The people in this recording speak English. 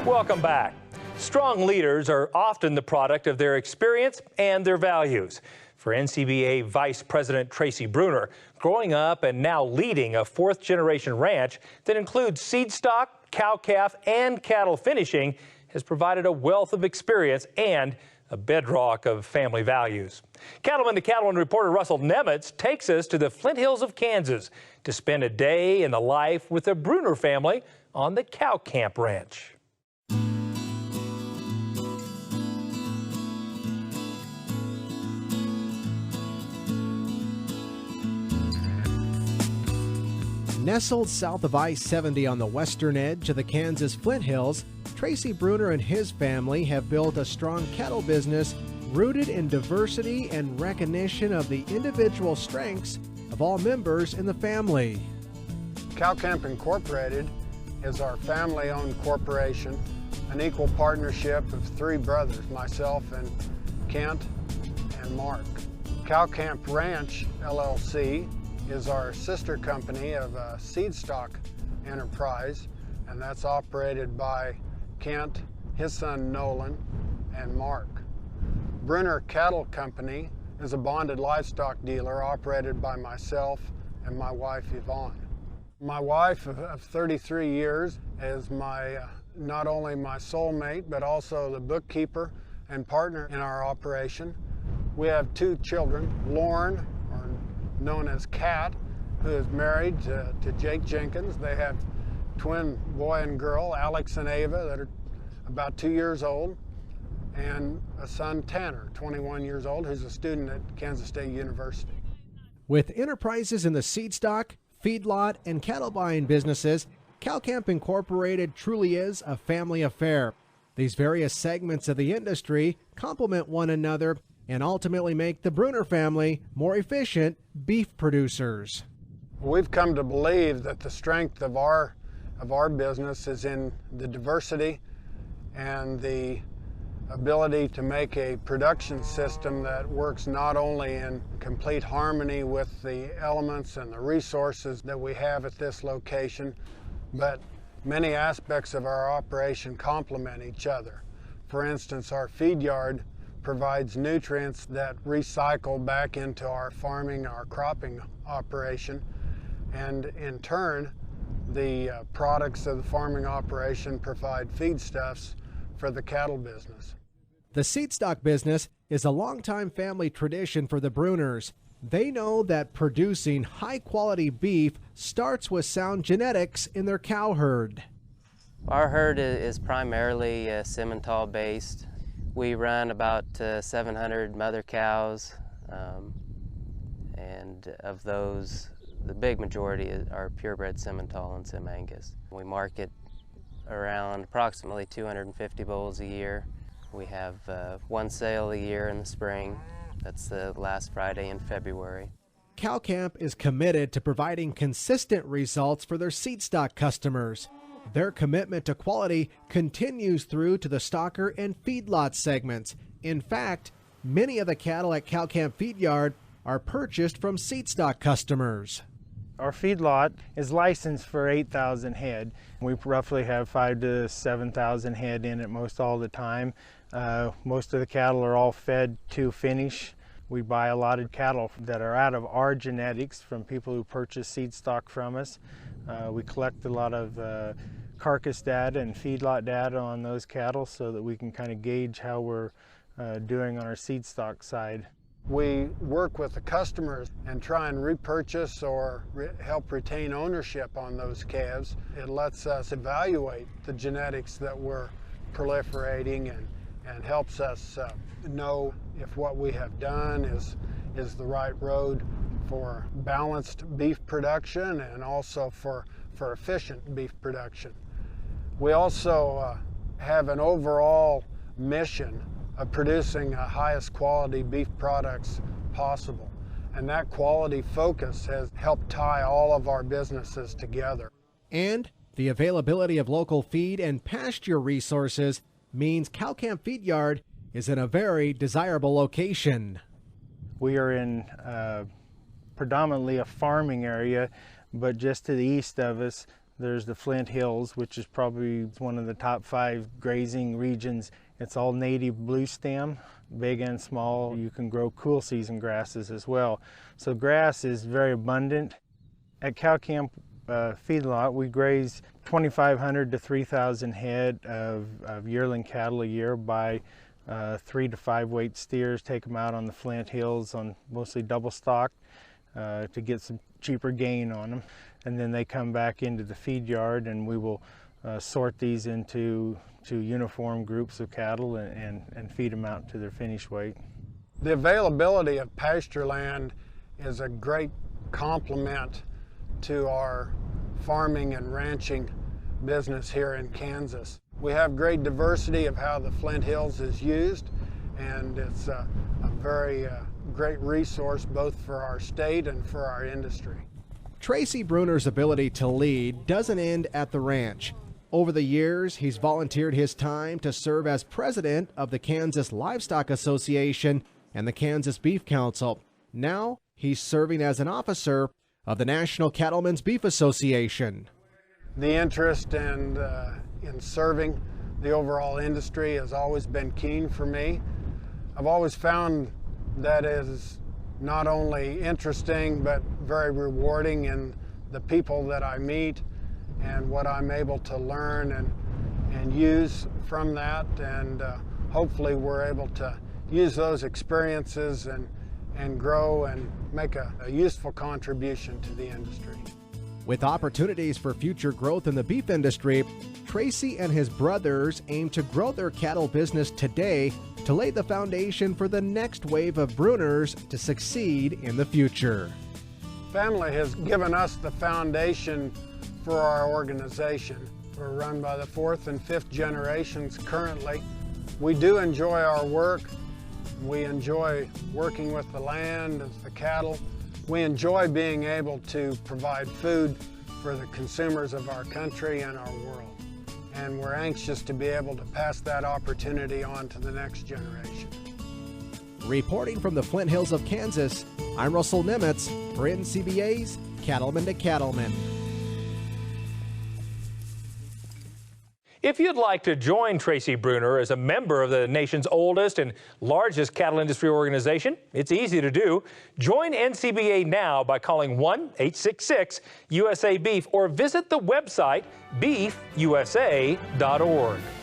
Welcome back. Strong leaders are often the product of their experience and their values. For NCBA Vice President Tracy Bruner, growing up and now leading a fourth-generation ranch that includes seed stock, cow-calf, and cattle finishing has provided a wealth of experience and a bedrock of family values. Cattleman to Cattleman reporter Russell Nemitz takes us to the Flint Hills of Kansas to spend a day in the life with the Bruner family on the Cow Camp Ranch. Nestled south of I-70 on the western edge of the Kansas Flint Hills, Tracy Bruner and his family have built a strong cattle business rooted in diversity and recognition of the individual strengths of all members in the family. Cow Camp Incorporated is our family-owned corporation, an equal partnership of three brothers, myself and Kent and Mark. Cow Camp Ranch, LLC, is our sister company of a seed stock enterprise, and that's operated by Kent, his son Nolan, and Mark. Bruner Cattle Company is a bonded livestock dealer operated by myself and my wife Yvonne. My wife of 33 years is not only my soulmate, but also the bookkeeper and partner in our operation. We have two children, Lauren, known as Kat, who is married to Jake Jenkins. They have twin boy and girl, Alex and Ava, that are about 2 years old, and a son, Tanner, 21 years old, who's a student at Kansas State University. With enterprises in the seed stock, feedlot, and cattle buying businesses, Cow Camp Incorporated truly is a family affair. These various segments of the industry complement one another and ultimately make the Bruner family more efficient beef producers. We've come to believe that the strength of our business is in the diversity and the ability to make a production system that works not only in complete harmony with the elements and the resources that we have at this location, but many aspects of our operation complement each other. For instance, our feed yard provides nutrients that recycle back into our farming, our cropping operation, and in turn, the products of the farming operation provide feedstuffs for the cattle business. The seed stock business is a longtime family tradition for the Bruners. They know that producing high-quality beef starts with sound genetics in their cow herd. Our herd is primarily Simmental-based. We run about 700 mother cows, and of those, the big majority are purebred Simmental and Sim Angus. We market around approximately 250 bulls a year. We have one sale a year in the spring. That's the last Friday in February. Cow Camp is committed to providing consistent results for their seed stock customers. Their commitment to quality continues through to the stocker and feedlot segments. In fact, many of the cattle at Cow Camp Feed Yard are purchased from seed stock customers. Our feedlot is licensed for 8,000 head. We roughly have 5,000 to 7,000 head in it most all the time. Most of the cattle are all fed to finish. We buy a lot of cattle that are out of our genetics from people who purchase seed stock from us. We collect a lot of carcass data and feedlot data on those cattle so that we can kind of gauge how we're doing on our seed stock side. We work with the customers and try and repurchase or help retain ownership on those calves. It lets us evaluate the genetics that we're proliferating and helps us know if what we have done is the right road for balanced beef production and also for efficient beef production. We also have an overall mission of producing the highest quality beef products possible. And that quality focus has helped tie all of our businesses together. And the availability of local feed and pasture resources means Cow Camp Feed Yard is in a very desirable location. We are in predominantly a farming area, but just to the east of us, There's the Flint Hills, which is probably one of the top 5 grazing regions. It's all native blue stem, big and small. You can grow cool season grasses as well. So grass is very abundant. At Cow Camp Feedlot, we graze 2,500 to 3,000 head of yearling cattle a year by 3 to 5 weight steers, take them out on the Flint Hills on mostly double stock to get some cheaper gain on them. And then they come back into the feed yard, and we will sort these into uniform groups of cattle and feed them out to their finish weight. The availability of pasture land is a great complement to our farming and ranching business here in Kansas. We have great diversity of how the Flint Hills is used, and it's a very great resource both for our state and for our industry. Tracy Bruner's ability to lead doesn't end at the ranch. Over the years, he's volunteered his time to serve as president of the Kansas Livestock Association and the Kansas Beef Council. Now, he's serving as an officer of the National Cattlemen's Beef Association. The interest in serving the overall industry has always been keen for me. I've always found that it is not only interesting but very rewarding in the people that I meet and what I'm able to learn and use from that, and hopefully we're able to use those experiences and grow and make a useful contribution to the industry. With opportunities for future growth in the beef industry, Tracy and his brothers aim to grow their cattle business today to lay the foundation for the next wave of Bruners to succeed in the future. Family has given us the foundation for our organization. We're run by the 4th and 5th generations currently. We do enjoy our work. We enjoy working with the land and the cattle. We enjoy being able to provide food for the consumers of our country and our world. And we're anxious to be able to pass that opportunity on to the next generation. Reporting from the Flint Hills of Kansas, I'm Russell Nimitz for NCBA's Cattlemen to Cattlemen. If you'd like to join Tracy Bruner as a member of the nation's oldest and largest cattle industry organization, it's easy to do. Join NCBA now by calling 1-866-USA-BEEF or visit the website beefusa.org.